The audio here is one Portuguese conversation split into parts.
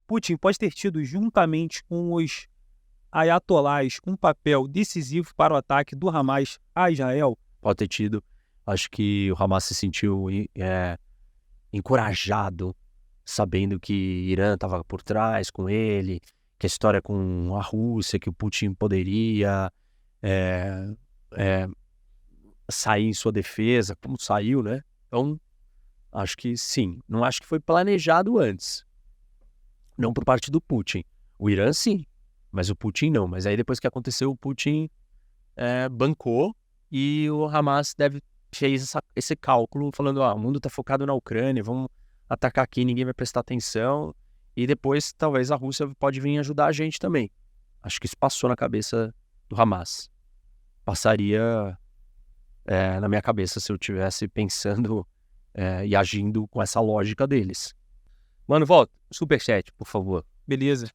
Putin pode ter tido, juntamente com os ayatolás, um papel decisivo para o ataque do Hamas a Israel? Pode ter tido. Acho que o Hamas se sentiu encorajado, sabendo que Irã estava por trás com ele, que a história com a Rússia, que o Putin poderia é, é, sair em sua defesa, como saiu, né? Então, acho que sim. Não acho que foi planejado antes. Não por parte do Putin. O Irã, sim. Mas o Putin, não. Mas aí, depois que aconteceu, o Putin bancou e o Hamas fez esse cálculo, falando, o mundo está focado na Ucrânia, vamos atacar aqui, ninguém vai prestar atenção. E depois, talvez, a Rússia pode vir ajudar a gente também. Acho que isso passou na cabeça do Hamas. Passaria na minha cabeça se eu estivesse pensando e agindo com essa lógica deles. Mano, volta. Superchat, por favor. Beleza.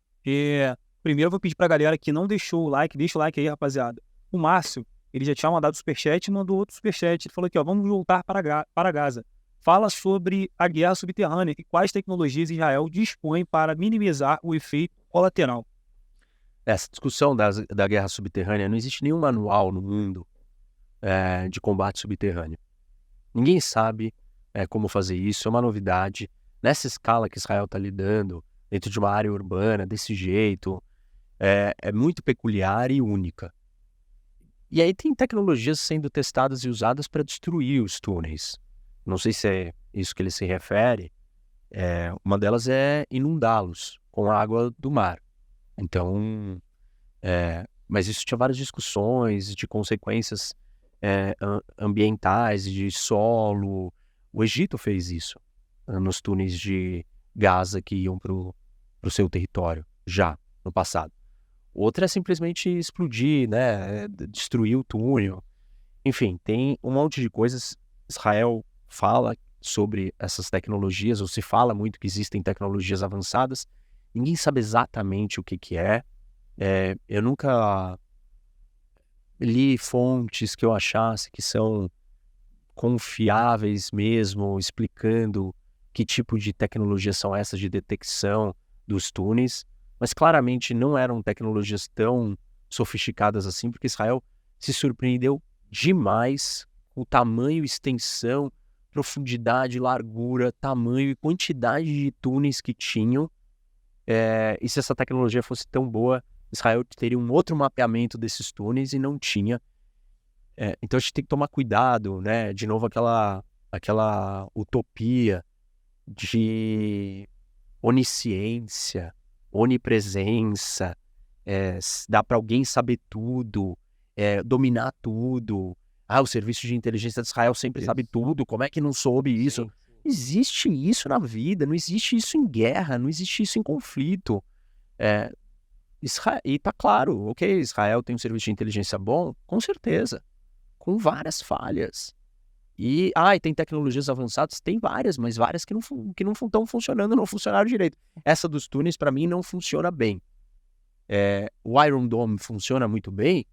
Primeiro eu vou pedir pra galera que não deixou o like, deixa o like aí, rapaziada. O Márcio, ele já tinha mandado superchat e mandou outro superchat. Ele falou aqui, vamos voltar para Gaza. Fala sobre a guerra subterrânea e quais tecnologias Israel dispõe para minimizar o efeito colateral. Essa discussão da guerra subterrânea, não existe nenhum manual no mundo de combate subterrâneo. Ninguém sabe como fazer isso, é uma novidade. Nessa escala que Israel está lidando, dentro de uma área urbana, desse jeito, é muito peculiar e única. E aí tem tecnologias sendo testadas e usadas para destruir os túneis. Não sei se é isso que ele se refere. Uma delas é inundá-los com a água do mar. Então, mas isso tinha várias discussões de consequências ambientais, de solo. O Egito fez isso nos túneis de Gaza que iam para o seu território, já no passado. Outra é simplesmente explodir, né? Destruir o túnel. Enfim, tem um monte de coisas. Israel fala sobre essas tecnologias, ou se fala muito que existem tecnologias avançadas. Ninguém sabe exatamente o que é. Eu nunca li fontes que eu achasse que são confiáveis mesmo, explicando que tipo de tecnologias são essas de detecção dos túneis, mas claramente não eram tecnologias tão sofisticadas assim, porque Israel se surpreendeu demais com o tamanho, extensão, profundidade, largura, tamanho e quantidade de túneis que tinham. E se essa tecnologia fosse tão boa, Israel teria um outro mapeamento desses túneis e não tinha. Então a gente tem que tomar cuidado, né? De novo, aquela utopia de onisciência, onipresença, dá para alguém saber tudo, dominar tudo. O serviço de inteligência de Israel sempre sabe tudo, como é que não soube isso? Sim. Existe isso na vida, não existe isso em guerra, não existe isso em conflito. E tá claro, ok, Israel tem um serviço de inteligência bom, com certeza, com várias falhas. E tem tecnologias avançadas? Tem várias, mas várias que não estão funcionando, não funcionaram direito. Essa dos túneis, para mim, não funciona bem. O Iron Dome funciona muito bem?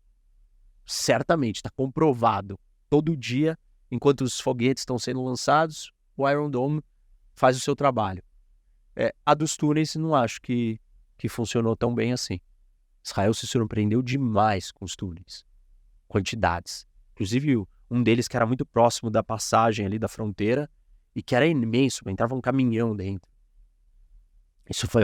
Certamente, está comprovado. Todo dia, enquanto os foguetes estão sendo lançados, o Iron Dome faz o seu trabalho. A dos túneis, não acho que funcionou tão bem assim. Israel se surpreendeu demais com os túneis. Quantidades. Inclusive, um deles que era muito próximo da passagem ali da fronteira e que era imenso, entrava um caminhão dentro. Isso foi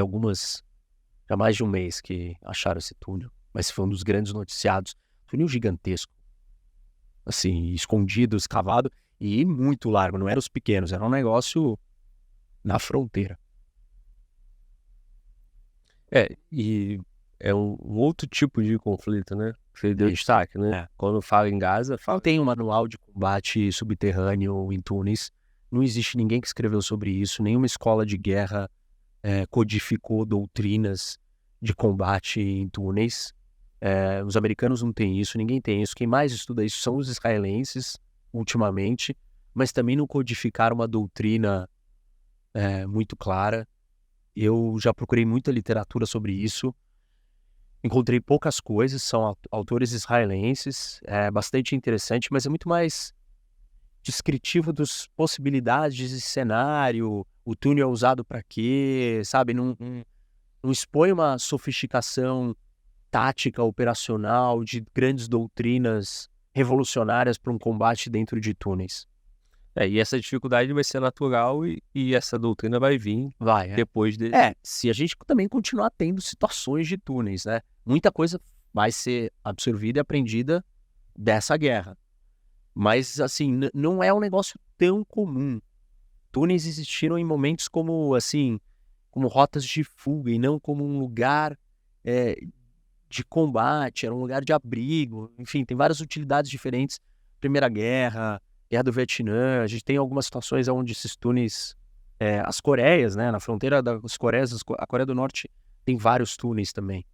já mais de um mês que acharam esse túnel, mas foi um dos grandes noticiados. Túnel gigantesco, assim, escondido, escavado e muito largo, não eram os pequenos, era um negócio na fronteira. E é um outro tipo de conflito, né? Você deu destaque, né? Quando fala em Gaza, Tem um manual de combate subterrâneo em túneis. Não existe ninguém que escreveu sobre isso. Nenhuma escola de guerra codificou doutrinas de combate em túneis. Os americanos não têm isso, ninguém tem isso. Quem mais estuda isso são os israelenses, ultimamente. Mas também não codificaram uma doutrina muito clara. Eu já procurei muita literatura sobre isso. Encontrei poucas coisas, são autores israelenses, bastante interessante, mas é muito mais descritivo das possibilidades de cenário, o túnel é usado para quê, sabe? não expõe uma sofisticação tática, operacional, de grandes doutrinas revolucionárias para um combate dentro de túneis. E essa dificuldade vai ser natural e essa doutrina vai vir depois dele. Se a gente também continuar tendo situações de túneis, né? Muita coisa vai ser absorvida e aprendida dessa guerra. Mas, assim, não é um negócio tão comum. Túneis existiram em momentos como, assim, como rotas de fuga e não como um lugar de combate, era um lugar de abrigo. Enfim, tem várias utilidades diferentes. Primeira Guerra, Guerra do Vietnã, a gente tem algumas situações onde esses túneis, as Coreias, né, na fronteira das Coreias, a Coreia do Norte tem vários túneis também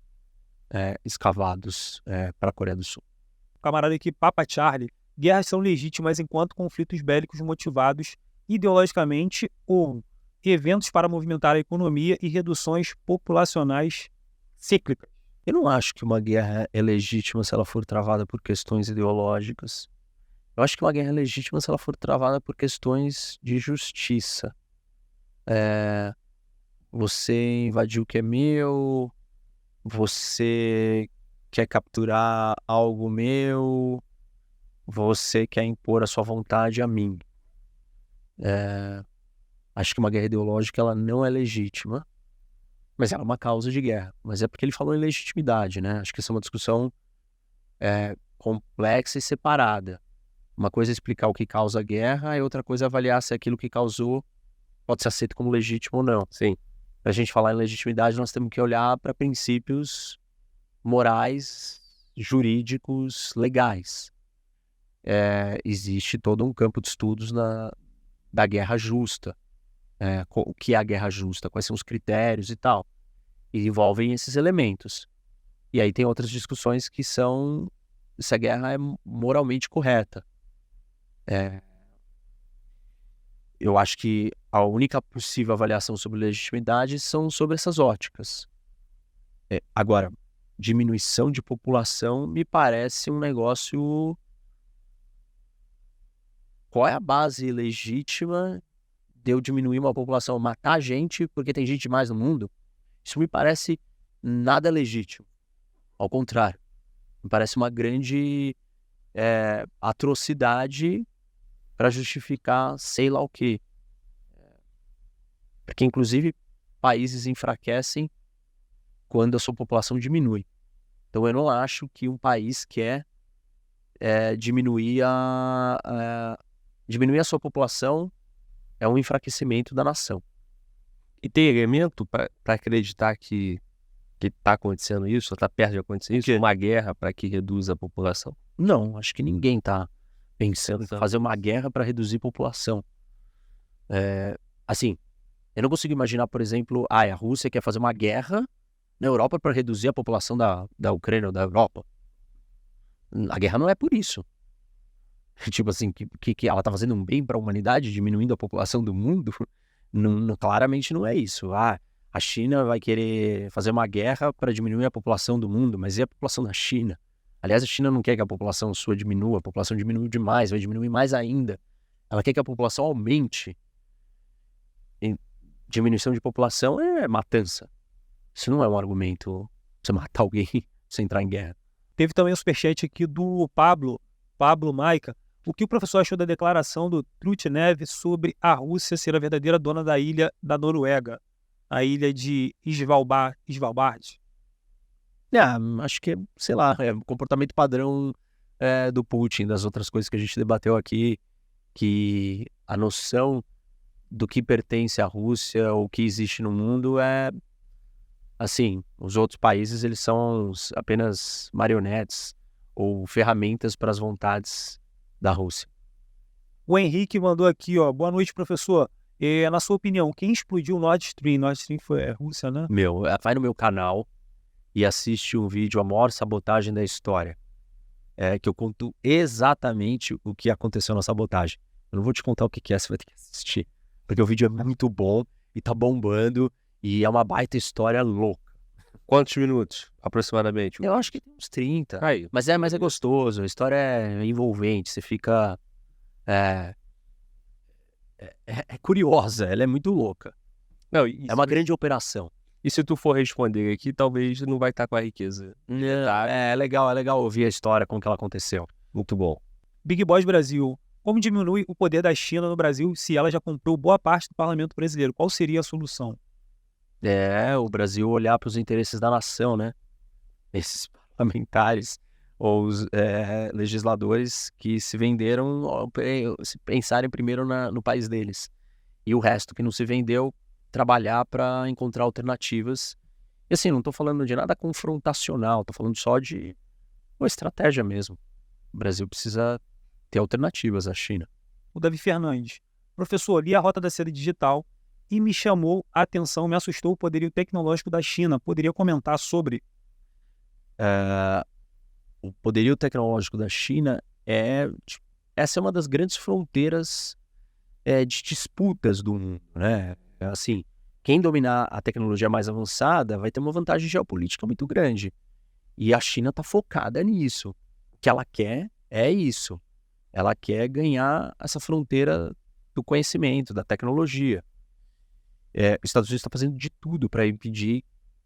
escavados para a Coreia do Sul. Camarada aqui, Papa Charlie, guerras são legítimas enquanto conflitos bélicos motivados ideologicamente ou eventos para movimentar a economia e reduções populacionais cíclicas. Eu não acho que uma guerra é legítima se ela for travada por questões ideológicas. Eu acho que uma guerra é legítima se ela for travada por questões de justiça. Você invadiu o que é meu, você quer capturar algo meu, você quer impor a sua vontade a mim. Acho que uma guerra ideológica ela não é legítima, mas ela é uma causa de guerra. Mas é porque ele falou em legitimidade, né? Acho que essa é uma discussão complexa e separada. Uma coisa é explicar o que causa a guerra e outra coisa é avaliar se aquilo que causou pode ser aceito como legítimo ou não. Sim. Para a gente falar em legitimidade, nós temos que olhar para princípios morais, jurídicos, legais. Existe todo um campo de estudos da guerra justa. O que é a guerra justa? Quais são os critérios e tal? E envolvem esses elementos. E aí tem outras discussões que são se a guerra é moralmente correta. Eu acho que a única possível avaliação sobre legitimidade são sobre essas óticas. Agora, diminuição de população me parece um negócio... Qual é a base legítima de eu diminuir uma população, matar gente porque tem gente demais no mundo? Isso me parece nada legítimo. Ao contrário, me parece uma grande atrocidade para justificar sei lá o quê. Porque, inclusive, países enfraquecem quando a sua população diminui. Então, eu não acho que um país quer diminuir a sua população é um enfraquecimento da nação. E tem elemento para acreditar que está acontecendo isso, ou está perto de acontecer isso? Uma guerra para que reduza a população? Não, acho que ninguém está pensando em fazer uma guerra para reduzir a população. Assim, eu não consigo imaginar, por exemplo, a Rússia quer fazer uma guerra na Europa para reduzir a população da Ucrânia ou da Europa. A guerra não é por isso. Tipo assim, que ela está fazendo um bem para a humanidade, diminuindo a população do mundo? Claramente não é isso. A China vai querer fazer uma guerra para diminuir a população do mundo, mas e a população da China? Aliás, a China não quer que a população sua diminua, a população diminui demais, vai diminuir mais ainda. Ela quer que a população aumente. E diminuição de população é matança. Isso não é um argumento pra você matar alguém, você entrar em guerra. Teve também o superchat aqui do Pablo Maica. O que o professor achou da declaração do Trutnev sobre a Rússia ser a verdadeira dona da ilha da Noruega, a ilha de Svalbard? Acho que, sei lá, é o comportamento padrão do Putin, das outras coisas que a gente debateu aqui, que a noção do que pertence à Rússia ou que existe no mundo assim, os outros países eles são apenas marionetes ou ferramentas para as vontades da Rússia. O Henrique mandou aqui, boa noite, professor. Na sua opinião, quem explodiu o Nord Stream? Nord Stream foi a Rússia, né? Vai no meu canal e assiste um vídeo, a maior sabotagem da história, que eu conto exatamente o que aconteceu na sabotagem. Eu não vou te contar o que é, você vai ter que assistir, porque o vídeo é muito bom e tá bombando e é uma baita história louca. Quantos minutos, aproximadamente? Eu acho que tem uns 30. Aí. Mas é gostoso, a história é envolvente, você fica... É curiosa, ela é muito louca. Não, é uma grande operação. E se tu for responder aqui, talvez não vai estar com a riqueza. É legal ouvir a história, como que ela aconteceu. Muito bom. Big Boss Brasil. Como diminui o poder da China no Brasil se ela já comprou boa parte do parlamento brasileiro? Qual seria a solução? O Brasil olhar para os interesses da nação, né? Esses parlamentares ou os legisladores que se venderam, se pensarem primeiro no país deles. E o resto que não se vendeu, trabalhar para encontrar alternativas. E assim, não estou falando de nada confrontacional, estou falando só de uma estratégia mesmo. O Brasil precisa ter alternativas à China. O Davi Fernandes. Professor, li a Rota da Seda Digital e me chamou a atenção, me assustou o poderio tecnológico da China. Poderia comentar sobre? O poderio tecnológico da China essa é uma das grandes fronteiras de disputas do mundo, né? Assim, quem dominar a tecnologia mais avançada vai ter uma vantagem geopolítica muito grande. E a China está focada nisso. O que ela quer é isso. Ela quer ganhar essa fronteira do conhecimento, da tecnologia. Os Estados Unidos está fazendo de tudo para impedir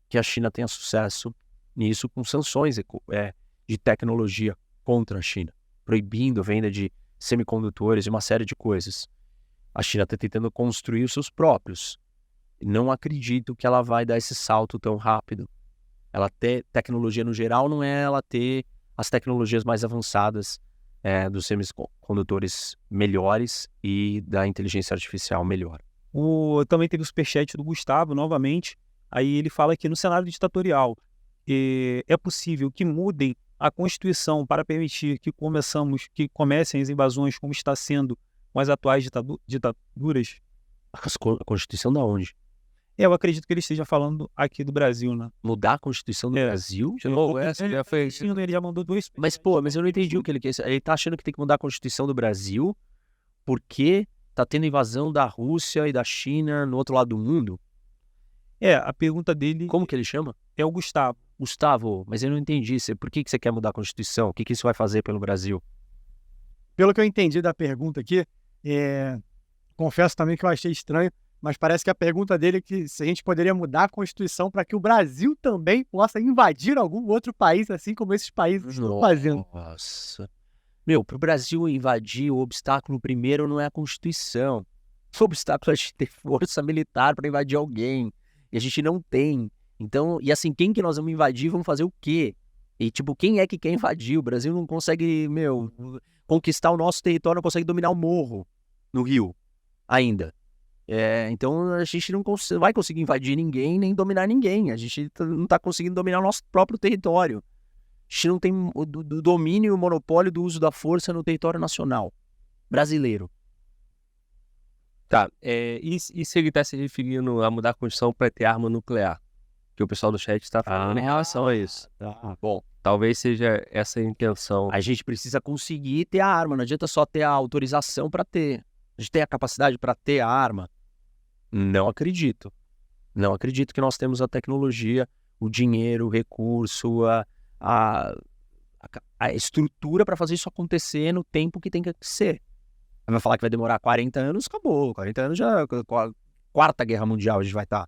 que a China tenha sucesso nisso com sanções de tecnologia contra a China, proibindo a venda de semicondutores e uma série de coisas. A China está tentando construir os seus próprios. Não acredito que ela vai dar esse salto tão rápido. Ela ter tecnologia no geral não é ela ter as tecnologias mais avançadas dos semicondutores melhores e da inteligência artificial melhor. Também teve o superchat do Gustavo, novamente. Aí ele fala que no cenário ditatorial é possível que mudem a Constituição para permitir que comecem as invasões como está sendo com as atuais ditaduras. A Constituição da onde? Eu acredito que ele esteja falando aqui do Brasil, né? Mudar a Constituição do Brasil? Ele já mandou dois. Mas eu não entendi o que ele quer. Ele tá achando que tem que mudar a Constituição do Brasil porque tá tendo invasão da Rússia e da China no outro lado do mundo? A pergunta dele... Como que ele chama? É o Gustavo. Gustavo, mas eu não entendi. Por que você quer mudar a Constituição? O que isso vai fazer pelo Brasil? Pelo que eu entendi da pergunta aqui, confesso também que eu achei estranho, mas parece que a pergunta dele é que se a gente poderia mudar a Constituição para que o Brasil também possa invadir algum outro país, assim como esses países estão fazendo. Nossa. Para o Brasil invadir, o obstáculo primeiro não é a Constituição. O obstáculo é a gente ter força militar para invadir alguém. E a gente não tem. Então, e assim, quem que nós vamos invadir? Vamos fazer o quê? E quem é que quer invadir? O Brasil não consegue, conquistar o nosso território, não consegue dominar o morro no Rio ainda. Então a gente não vai conseguir invadir ninguém, nem dominar ninguém. A gente não está conseguindo dominar o nosso próprio território. A gente não tem o domínio e o monopólio do uso da força no território nacional brasileiro. Tá, e se ele está se referindo a mudar a Constituição para ter arma nuclear? Que o pessoal do chat está falando em relação a isso. Bom, talvez seja essa a intenção. A gente precisa conseguir ter a arma, não adianta só ter a autorização para ter. A gente tem a capacidade para ter a arma? Não acredito. Não acredito que nós temos a tecnologia, o dinheiro, o recurso, a estrutura para fazer isso acontecer no tempo que tem que ser. Vai falar que vai demorar 40 anos, acabou. 40 anos já é a quarta guerra mundial a gente vai estar.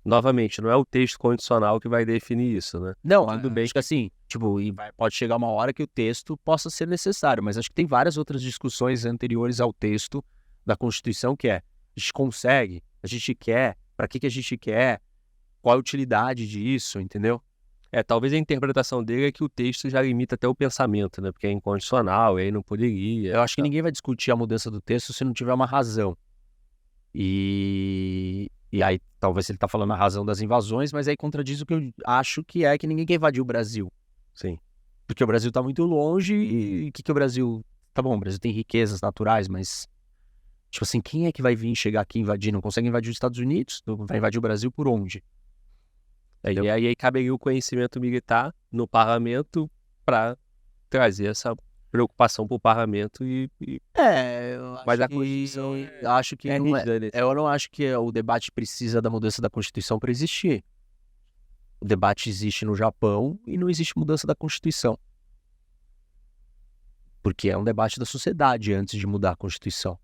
Novamente, não é o texto condicional que vai definir isso, né? Não, tudo bem. Acho que assim, pode chegar uma hora que o texto possa ser necessário, mas acho que tem várias outras discussões anteriores ao texto da Constituição que a gente consegue, a gente quer, para que a gente quer, qual a utilidade disso, entendeu? Talvez a interpretação dele é que o texto já limita até o pensamento, né? Porque é incondicional, e aí não poderia. Eu acho que ninguém vai discutir a mudança do texto se não tiver uma razão. E aí, talvez ele está falando a razão das invasões, mas aí contradiz o que eu acho que ninguém quer invadir o Brasil. Sim. Porque o Brasil está muito longe e o que o Brasil... Tá bom, o Brasil tem riquezas naturais, mas... quem é que vai vir chegar aqui e invadir? Não consegue invadir os Estados Unidos? Vai invadir o Brasil por onde? E aí caberia o conhecimento militar no parlamento para trazer essa preocupação para o parlamento mas a Constituição, eu acho que eu não acho que o debate precisa da mudança da Constituição para existir. O debate existe no Japão e não existe mudança da Constituição. Porque é um debate da sociedade antes de mudar a Constituição.